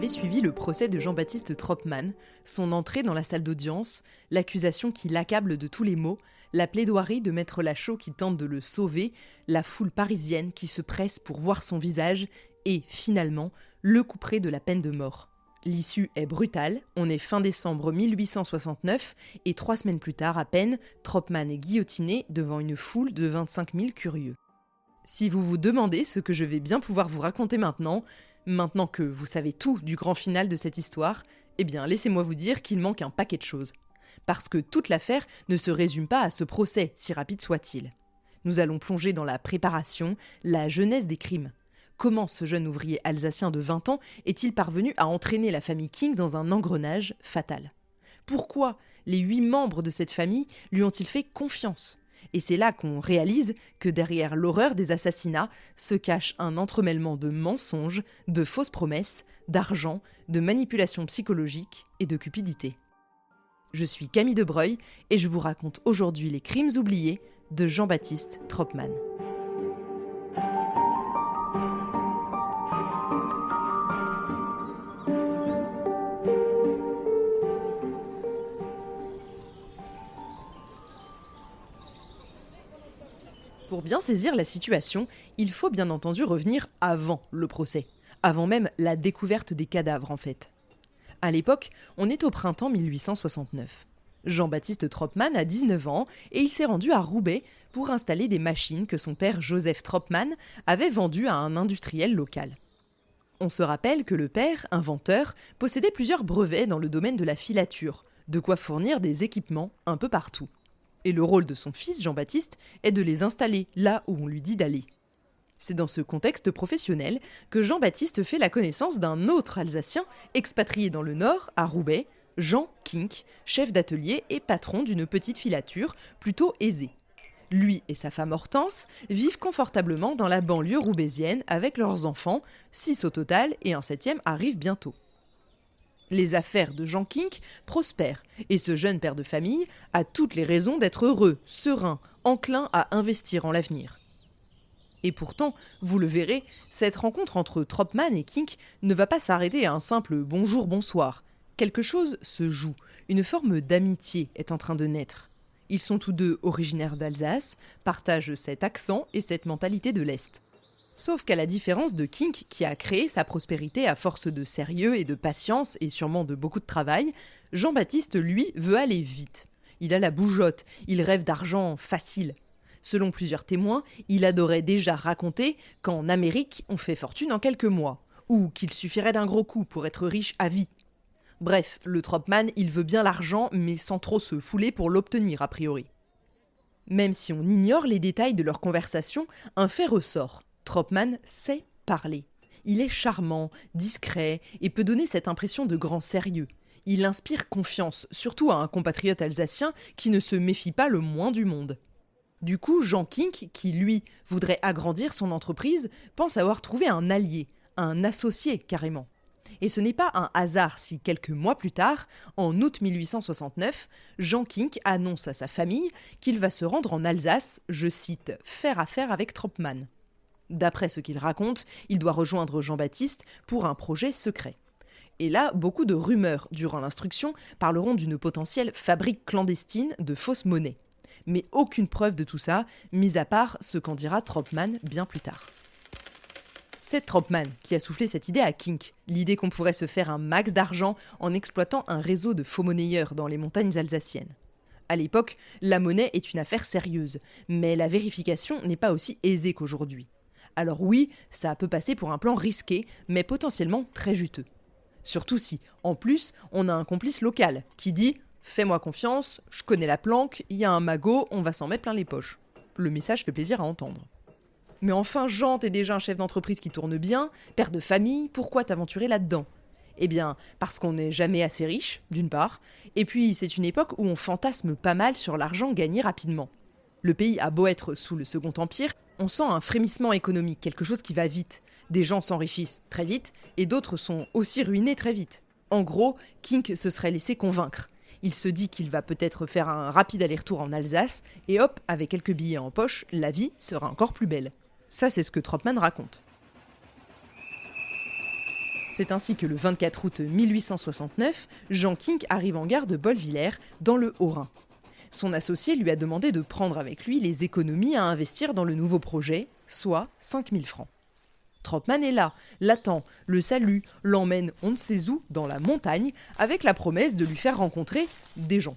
avez suivi le procès de Jean-Baptiste Tropman, son entrée dans la salle d'audience, l'accusation qui l'accable de tous les maux, la plaidoirie de Maître Lachaud qui tente de le sauver, la foule parisienne qui se presse pour voir son visage et, finalement, le couperet de la peine de mort. L'issue est brutale, on est fin décembre 1869 et 3 semaines plus tard à peine, Tropman est guillotiné devant une foule de 25 000 curieux. Si vous vous demandez ce que je vais bien pouvoir vous raconter maintenant que vous savez tout du grand final de cette histoire, eh bien laissez-moi vous dire qu'il manque un paquet de choses. Parce que toute l'affaire ne se résume pas à ce procès, si rapide soit-il. Nous allons plonger dans la préparation, la genèse des crimes. Comment ce jeune ouvrier alsacien de 20 ans est-il parvenu à entraîner la famille King dans un engrenage fatal ? Pourquoi les 8 membres de cette famille lui ont-ils fait confiance ? Et c'est là qu'on réalise que derrière l'horreur des assassinats se cache un entremêlement de mensonges, de fausses promesses, d'argent, de manipulation psychologique et de cupidité. Je suis Camille Debreuil et je vous raconte aujourd'hui les crimes oubliés de Jean-Baptiste Tropman. Pour bien saisir la situation, il faut bien entendu revenir avant le procès, avant même la découverte des cadavres en fait. À l'époque, on est au printemps 1869. Jean-Baptiste Tropman a 19 ans et il s'est rendu à Roubaix pour installer des machines que son père Joseph Tropman avait vendues à un industriel local. On se rappelle que le père, inventeur, possédait plusieurs brevets dans le domaine de la filature, de quoi fournir des équipements un peu partout. Et le rôle de son fils Jean-Baptiste est de les installer là où on lui dit d'aller. C'est dans ce contexte professionnel que Jean-Baptiste fait la connaissance d'un autre Alsacien expatrié dans le Nord, à Roubaix, Jean Kink, chef d'atelier et patron d'une petite filature plutôt aisée. Lui et sa femme Hortense vivent confortablement dans la banlieue roubaisienne avec leurs enfants, 6 au total et un 7e arrive bientôt. Les affaires de Jean Kink prospèrent et ce jeune père de famille a toutes les raisons d'être heureux, serein, enclin à investir en l'avenir. Et pourtant, vous le verrez, cette rencontre entre Tropman et Kink ne va pas s'arrêter à un simple bonjour, bonsoir. Quelque chose se joue, une forme d'amitié est en train de naître. Ils sont tous deux originaires d'Alsace, partagent cet accent et cette mentalité de l'Est. Sauf qu'à la différence de Kink, qui a créé sa prospérité à force de sérieux et de patience et sûrement de beaucoup de travail, Jean-Baptiste, lui, veut aller vite. Il a la bougeotte, il rêve d'argent facile. Selon plusieurs témoins, il adorait déjà raconter qu'en Amérique, on fait fortune en quelques mois, ou qu'il suffirait d'un gros coup pour être riche à vie. Bref, le Tropman, il veut bien l'argent, mais sans trop se fouler pour l'obtenir a priori. Même si on ignore les détails de leur conversation, un fait ressort. Tropman sait parler. Il est charmant, discret et peut donner cette impression de grand sérieux. Il inspire confiance, surtout à un compatriote alsacien qui ne se méfie pas le moins du monde. Du coup, Jean Kink, qui lui voudrait agrandir son entreprise, pense avoir trouvé un allié, un associé carrément. Et ce n'est pas un hasard si quelques mois plus tard, en août 1869, Jean Kink annonce à sa famille qu'il va se rendre en Alsace, je cite, « faire affaire avec Tropman ». D'après ce qu'il raconte, il doit rejoindre Jean-Baptiste pour un projet secret. Et là, beaucoup de rumeurs durant l'instruction parleront d'une potentielle fabrique clandestine de fausses monnaies. Mais aucune preuve de tout ça, mis à part ce qu'en dira Tropman bien plus tard. C'est Tropman qui a soufflé cette idée à Kink, l'idée qu'on pourrait se faire un max d'argent en exploitant un réseau de faux monnayeurs dans les montagnes alsaciennes. À l'époque, la monnaie est une affaire sérieuse, mais la vérification n'est pas aussi aisée qu'aujourd'hui. Alors oui, ça peut passer pour un plan risqué, mais potentiellement très juteux. Surtout si, en plus, on a un complice local qui dit « Fais-moi confiance, je connais la planque, il y a un magot, on va s'en mettre plein les poches. » Le message fait plaisir à entendre. Mais enfin, Jean, t'es déjà un chef d'entreprise qui tourne bien, père de famille, pourquoi t'aventurer là-dedans ? Eh bien, parce qu'on n'est jamais assez riche, d'une part, et puis c'est une époque où on fantasme pas mal sur l'argent gagné rapidement. Le pays a beau être sous le Second Empire, on sent un frémissement économique, quelque chose qui va vite. Des gens s'enrichissent très vite, et d'autres sont aussi ruinés très vite. En gros, Kink se serait laissé convaincre. Il se dit qu'il va peut-être faire un rapide aller-retour en Alsace, et hop, avec quelques billets en poche, la vie sera encore plus belle. Ça, c'est ce que Tropman raconte. C'est ainsi que le 24 août 1869, Jean Kink arrive en gare de Bolvillers, dans le Haut-Rhin. Son associé lui a demandé de prendre avec lui les économies à investir dans le nouveau projet, soit 5 000 francs. Tropman est là, l'attend, le salue, l'emmène on ne sait où, dans la montagne, avec la promesse de lui faire rencontrer des gens.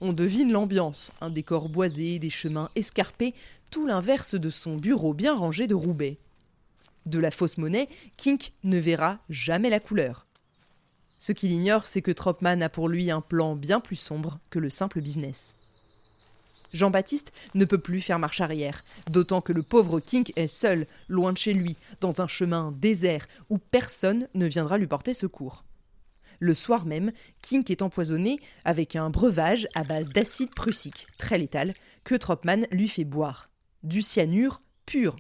On devine l'ambiance, un décor boisé, des chemins escarpés, tout l'inverse de son bureau bien rangé de Roubaix. De la fausse monnaie, Kink ne verra jamais la couleur. Ce qu'il ignore, c'est que Tropman a pour lui un plan bien plus sombre que le simple business. Jean-Baptiste ne peut plus faire marche arrière, d'autant que le pauvre Kink est seul, loin de chez lui, dans un chemin désert où personne ne viendra lui porter secours. Le soir même, Kink est empoisonné avec un breuvage à base d'acide prussique, très létal, que Tropman lui fait boire. Du cyanure pur.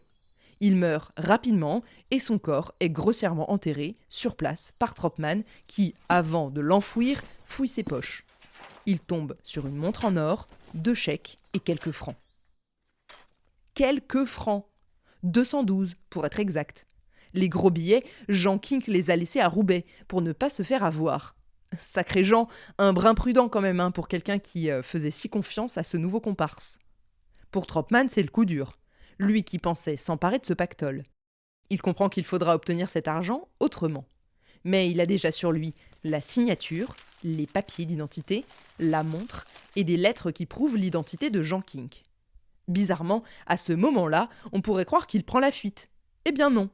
Il meurt rapidement et son corps est grossièrement enterré sur place par Tropman qui, avant de l'enfouir, fouille ses poches. Il tombe sur une montre en or, 2 chèques et quelques francs. Quelques francs 212 pour être exact. Les gros billets, Jean Kink les a laissés à Roubaix pour ne pas se faire avoir. Sacré Jean, un brin prudent quand même pour quelqu'un qui faisait si confiance à ce nouveau comparse. Pour Tropman, c'est le coup dur. Lui qui pensait s'emparer de ce pactole. Il comprend qu'il faudra obtenir cet argent autrement. Mais il a déjà sur lui la signature, les papiers d'identité, la montre et des lettres qui prouvent l'identité de Jean Kink. Bizarrement, à ce moment-là, on pourrait croire qu'il prend la fuite. Eh bien non.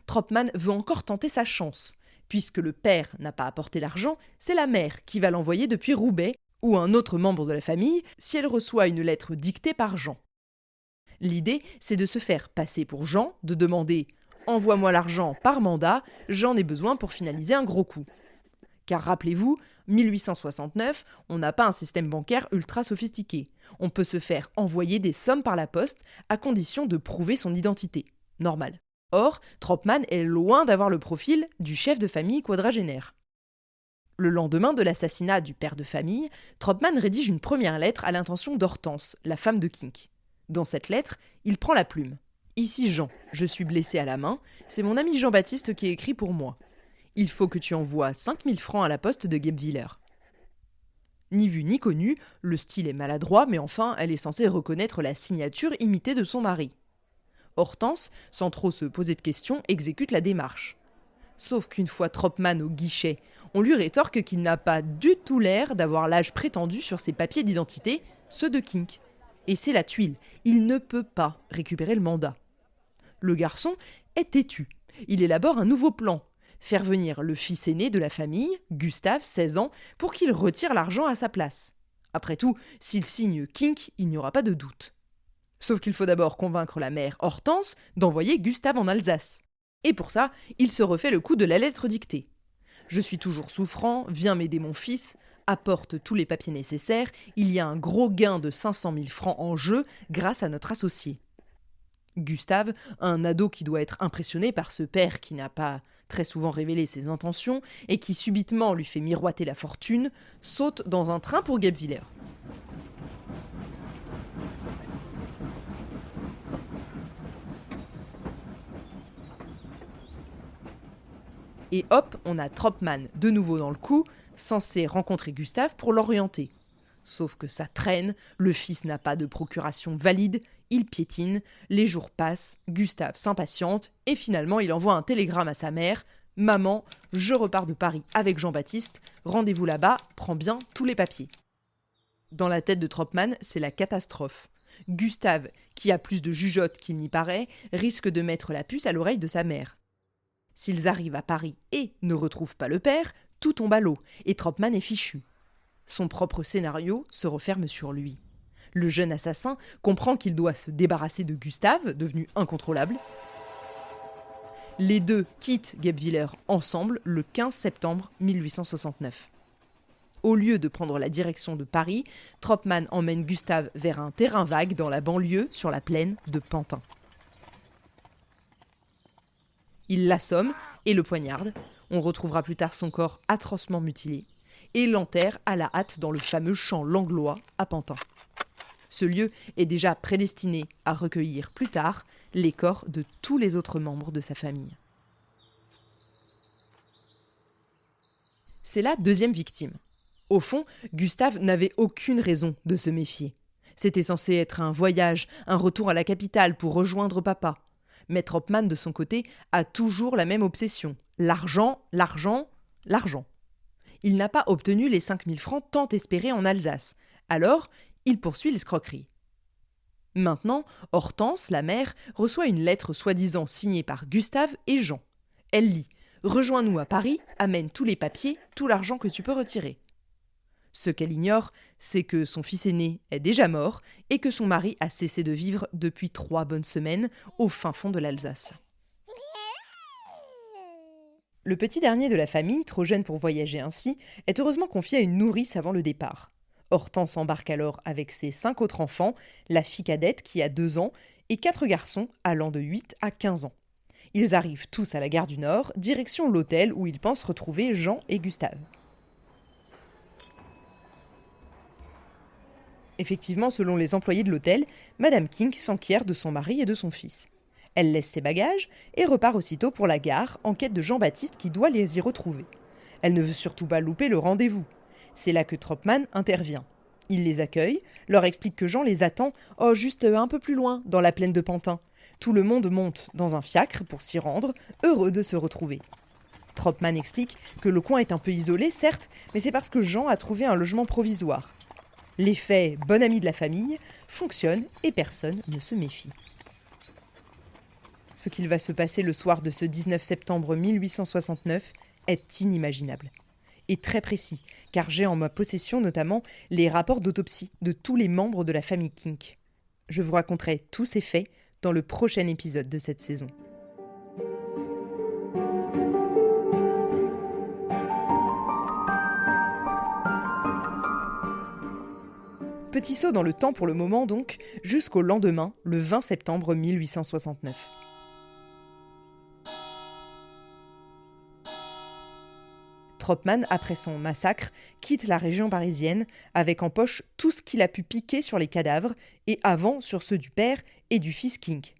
Tropman veut encore tenter sa chance. Puisque le père n'a pas apporté l'argent, c'est la mère qui va l'envoyer depuis Roubaix ou un autre membre de la famille si elle reçoit une lettre dictée par Jean. L'idée, c'est de se faire passer pour Jean, de demander « Envoie-moi l'argent par mandat, j'en ai besoin pour finaliser un gros coup ». Car rappelez-vous, 1869, on n'a pas un système bancaire ultra sophistiqué. On peut se faire envoyer des sommes par la poste à condition de prouver son identité. Normal. Or, Tropman est loin d'avoir le profil du chef de famille quadragénaire. Le lendemain de l'assassinat du père de famille, Tropman rédige une première lettre à l'intention d'Hortense, la femme de Kink. Dans cette lettre, il prend la plume. « Ici Jean, je suis blessé à la main, c'est mon ami Jean-Baptiste qui écrit pour moi. Il faut que tu envoies 5 000 francs à la poste de Guebwiller. » Ni vu ni connu, le style est maladroit, mais enfin, elle est censée reconnaître la signature imitée de son mari. Hortense, sans trop se poser de questions, exécute la démarche. Sauf qu'une fois Tropman au guichet, on lui rétorque qu'il n'a pas du tout l'air d'avoir l'âge prétendu sur ses papiers d'identité, ceux de Kink. Et c'est la tuile, il ne peut pas récupérer le mandat. Le garçon est têtu. Il élabore un nouveau plan. Faire venir le fils aîné de la famille, Gustave, 16 ans, pour qu'il retire l'argent à sa place. Après tout, s'il signe Kink, il n'y aura pas de doute. Sauf qu'il faut d'abord convaincre la mère Hortense d'envoyer Gustave en Alsace. Et pour ça, il se refait le coup de la lettre dictée. « Je suis toujours souffrant, viens m'aider mon fils, apporte tous les papiers nécessaires, il y a un gros gain de 500 000 francs en jeu grâce à notre associé. » Gustave, un ado qui doit être impressionné par ce père qui n'a pas très souvent révélé ses intentions et qui subitement lui fait miroiter la fortune, saute dans un train pour Guebwiller. Et hop, on a Tropman de nouveau dans le coup, censé rencontrer Gustave pour l'orienter. Sauf que ça traîne, le fils n'a pas de procuration valide, il piétine, les jours passent, Gustave s'impatiente et finalement il envoie un télégramme à sa mère « Maman, je repars de Paris avec Jean-Baptiste, rendez-vous là-bas, prends bien tous les papiers. » Dans la tête de Tropman, c'est la catastrophe. Gustave, qui a plus de jugeote qu'il n'y paraît, risque de mettre la puce à l'oreille de sa mère. S'ils arrivent à Paris et ne retrouvent pas le père, tout tombe à l'eau et Tropman est fichu. Son propre scénario se referme sur lui. Le jeune assassin comprend qu'il doit se débarrasser de Gustave, devenu incontrôlable. Les deux quittent Guebwiller ensemble le 15 septembre 1869. Au lieu de prendre la direction de Paris, Tropman emmène Gustave vers un terrain vague dans la banlieue sur la plaine de Pantin. Il l'assomme et le poignarde. On retrouvera plus tard son corps atrocement mutilé et l'enterre à la hâte dans le fameux champ Langlois à Pantin. Ce lieu est déjà prédestiné à recueillir plus tard les corps de tous les autres membres de sa famille. C'est la deuxième victime. Au fond, Gustave n'avait aucune raison de se méfier. C'était censé être un voyage, un retour à la capitale pour rejoindre papa. Mais Tropman, de son côté, a toujours la même obsession. L'argent, l'argent, l'argent. Il n'a pas obtenu les 5000 francs tant espérés en Alsace. Alors, il poursuit l'escroquerie. Maintenant, Hortense, la mère, reçoit une lettre soi-disant signée par Gustave et Jean. Elle lit « Rejoins-nous à Paris, amène tous les papiers, tout l'argent que tu peux retirer ». Ce qu'elle ignore, c'est que son fils aîné est déjà mort et que son mari a cessé de vivre depuis 3 bonnes semaines au fin fond de l'Alsace. Le petit dernier de la famille, trop jeune pour voyager ainsi, est heureusement confié à une nourrice avant le départ. Hortense embarque alors avec ses 5 autres enfants, la fille cadette qui a 2 ans et 4 garçons allant de 8 à 15 ans. Ils arrivent tous à la gare du Nord, direction l'hôtel où ils pensent retrouver Jean et Gustave. Effectivement, selon les employés de l'hôtel, Madame King s'enquiert de son mari et de son fils. Elle laisse ses bagages et repart aussitôt pour la gare en quête de Jean-Baptiste qui doit les y retrouver. Elle ne veut surtout pas louper le rendez-vous. C'est là que Tropman intervient. Il les accueille, leur explique que Jean les attend, juste un peu plus loin, dans la plaine de Pantin. Tout le monde monte dans un fiacre pour s'y rendre, heureux de se retrouver. Tropman explique que le coin est un peu isolé, certes, mais c'est parce que Jean a trouvé un logement provisoire. L'effet « bon ami de la famille » fonctionne et personne ne se méfie. Ce qu'il va se passer le soir de ce 19 septembre 1869 est inimaginable. Et très précis, car j'ai en ma possession notamment les rapports d'autopsie de tous les membres de la famille Kink. Je vous raconterai tous ces faits dans le prochain épisode de cette saison. Petit saut dans le temps pour le moment donc, jusqu'au lendemain, le 20 septembre 1869. Tropman, après son massacre, quitte la région parisienne avec en poche tout ce qu'il a pu piquer sur les cadavres et avant sur ceux du père et du fils Kink.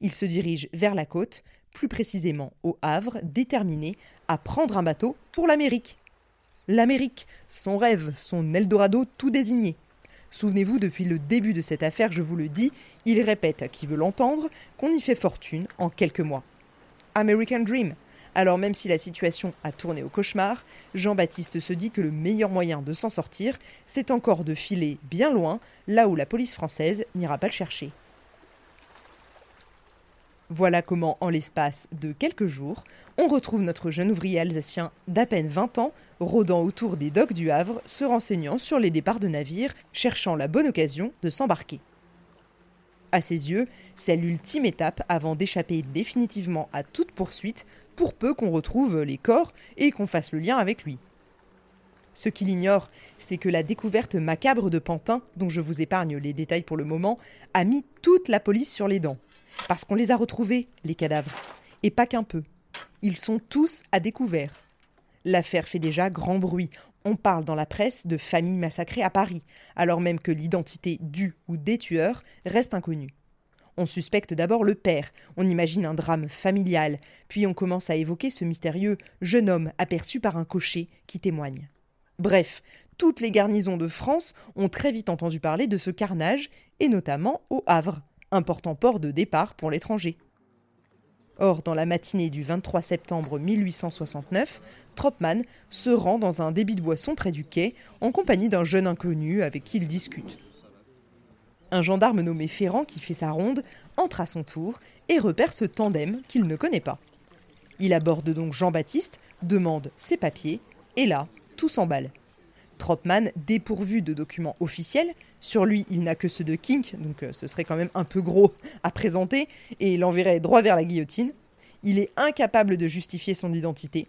Il se dirige vers la côte, plus précisément au Havre, déterminé à prendre un bateau pour l'Amérique. L'Amérique, son rêve, son Eldorado tout désigné. Souvenez-vous, depuis le début de cette affaire, je vous le dis, il répète à qui veut l'entendre qu'on y fait fortune en quelques mois. American Dream. Alors même si la situation a tourné au cauchemar, Jean-Baptiste se dit que le meilleur moyen de s'en sortir, c'est encore de filer bien loin, là où la police française n'ira pas le chercher. Voilà comment, en l'espace de quelques jours, on retrouve notre jeune ouvrier alsacien d'à peine 20 ans, rôdant autour des docks du Havre, se renseignant sur les départs de navires, cherchant la bonne occasion de s'embarquer. À ses yeux, c'est l'ultime étape avant d'échapper définitivement à toute poursuite, pour peu qu'on retrouve les corps et qu'on fasse le lien avec lui. Ce qu'il ignore, c'est que la découverte macabre de Pantin, dont je vous épargne les détails pour le moment, a mis toute la police sur les dents. Parce qu'on les a retrouvés, les cadavres. Et pas qu'un peu. Ils sont tous à découvert. L'affaire fait déjà grand bruit. On parle dans la presse de familles massacrées à Paris, alors même que l'identité du ou des tueurs reste inconnue. On suspecte d'abord le père, on imagine un drame familial, puis on commence à évoquer ce mystérieux jeune homme aperçu par un cocher qui témoigne. Bref, toutes les garnisons de France ont très vite entendu parler de ce carnage, et notamment au Havre, important port de départ pour l'étranger. Or, dans la matinée du 23 septembre 1869, Tropman se rend dans un débit de boisson près du quai en compagnie d'un jeune inconnu avec qui il discute. Un gendarme nommé Ferrand, qui fait sa ronde, entre à son tour et repère ce tandem qu'il ne connaît pas. Il aborde donc Jean-Baptiste, demande ses papiers, et là, tout s'emballe. Tropman, dépourvu de documents officiels, sur lui il n'a que ceux de Kink, donc ce serait quand même un peu gros à présenter, et l'enverrait droit vers la guillotine. Il est incapable de justifier son identité.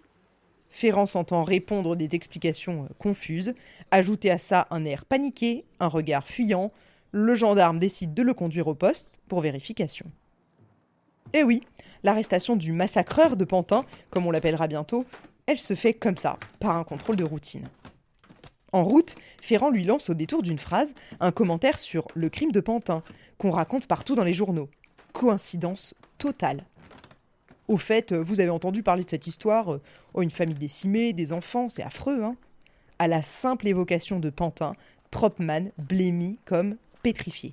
Ferrand s'entend répondre des explications confuses, ajouter à ça un air paniqué, un regard fuyant. Le gendarme décide de le conduire au poste pour vérification. Et oui, l'arrestation du massacreur de Pantin, comme on l'appellera bientôt, elle se fait comme ça, par un contrôle de routine. En route, Ferrand lui lance au détour d'une phrase un commentaire sur le crime de Pantin, qu'on raconte partout dans les journaux. Coïncidence totale. Au fait, vous avez entendu parler de cette histoire, une famille décimée, des enfants, c'est affreux, hein. À la simple évocation de Pantin, Tropman blêmit comme pétrifié.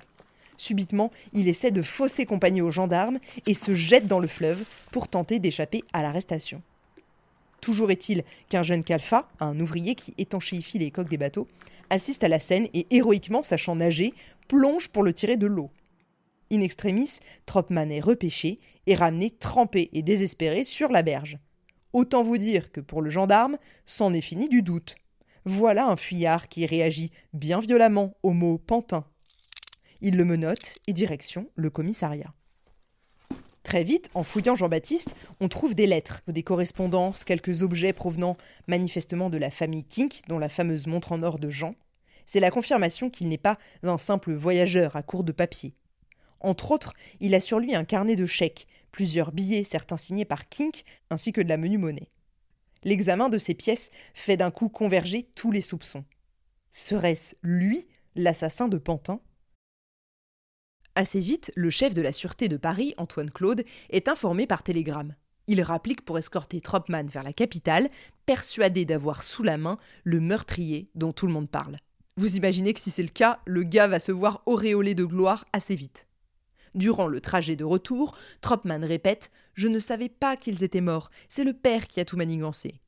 Subitement, il essaie de fausser compagnie aux gendarmes et se jette dans le fleuve pour tenter d'échapper à l'arrestation. Toujours est-il qu'un jeune Kalfa, un ouvrier qui étanchéifie les coques des bateaux, assiste à la scène et, héroïquement sachant nager, plonge pour le tirer de l'eau. In extremis, Tropman est repêché et ramené trempé et désespéré sur la berge. Autant vous dire que pour le gendarme, c'en est fini du doute. Voilà un fuyard qui réagit bien violemment au mot « pantin ». Il le menotte et direction le commissariat. Très vite, en fouillant Jean-Baptiste, on trouve des lettres, des correspondances, quelques objets provenant manifestement de la famille Kink, dont la fameuse montre en or de Jean. C'est la confirmation qu'il n'est pas un simple voyageur à court de papier. Entre autres, il a sur lui un carnet de chèques, plusieurs billets, certains signés par Kink, ainsi que de la menue monnaie. L'examen de ces pièces fait d'un coup converger tous les soupçons. Serait-ce lui, l'assassin de Pantin ? Assez vite, le chef de la sûreté de Paris, Antoine Claude, est informé par télégramme. Il rapplique pour escorter Tropman vers la capitale, persuadé d'avoir sous la main le meurtrier dont tout le monde parle. Vous imaginez que si c'est le cas, le gars va se voir auréolé de gloire assez vite. Durant le trajet de retour, Tropman répète « Je ne savais pas qu'ils étaient morts, c'est le père qui a tout manigancé ».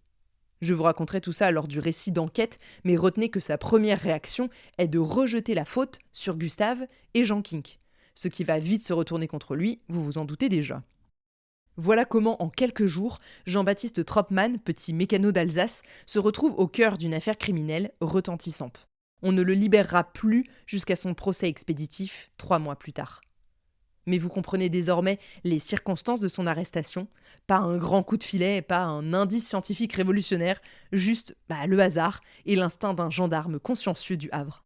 Je vous raconterai tout ça lors du récit d'enquête, mais retenez que sa première réaction est de rejeter la faute sur Gustave et Jean Kink. Ce qui va vite se retourner contre lui, vous vous en doutez déjà. Voilà comment, en quelques jours, Jean-Baptiste Tropman, petit mécano d'Alsace, se retrouve au cœur d'une affaire criminelle retentissante. On ne le libérera plus jusqu'à son procès expéditif 3 mois plus tard. Mais vous comprenez désormais les circonstances de son arrestation. Pas un grand coup de filet, pas un indice scientifique révolutionnaire, juste le hasard et l'instinct d'un gendarme consciencieux du Havre.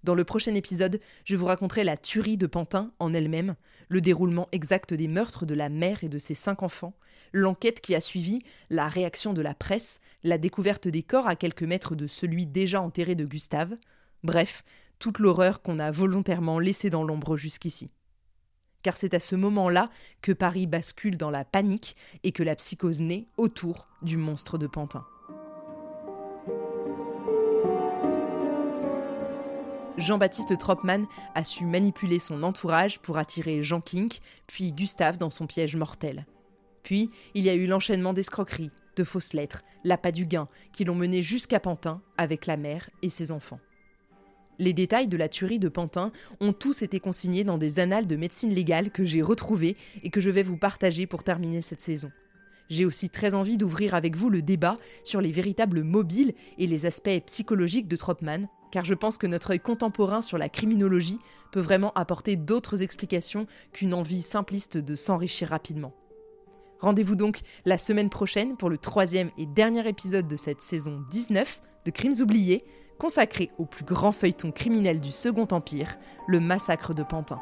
Dans le prochain épisode, je vous raconterai la tuerie de Pantin en elle-même, le déroulement exact des meurtres de la mère et de ses 5 enfants, l'enquête qui a suivi, la réaction de la presse, la découverte des corps à quelques mètres de celui déjà enterré de Gustave, bref, toute l'horreur qu'on a volontairement laissée dans l'ombre jusqu'ici. Car c'est à ce moment-là que Paris bascule dans la panique et que la psychose naît autour du monstre de Pantin. Jean-Baptiste Tropman a su manipuler son entourage pour attirer Jean Kink, puis Gustave dans son piège mortel. Puis, il y a eu l'enchaînement d'escroqueries, de fausses lettres, l'appât du gain, qui l'ont mené jusqu'à Pantin avec la mère et ses enfants. Les détails de la tuerie de Pantin ont tous été consignés dans des annales de médecine légale que j'ai retrouvées et que je vais vous partager pour terminer cette saison. J'ai aussi très envie d'ouvrir avec vous le débat sur les véritables mobiles et les aspects psychologiques de Tropman, car je pense que notre œil contemporain sur la criminologie peut vraiment apporter d'autres explications qu'une envie simpliste de s'enrichir rapidement. Rendez-vous donc la semaine prochaine pour le 3e et dernier épisode de cette saison 19 de Crimes oubliés, consacré au plus grand feuilleton criminel du Second Empire, le massacre de Pantin.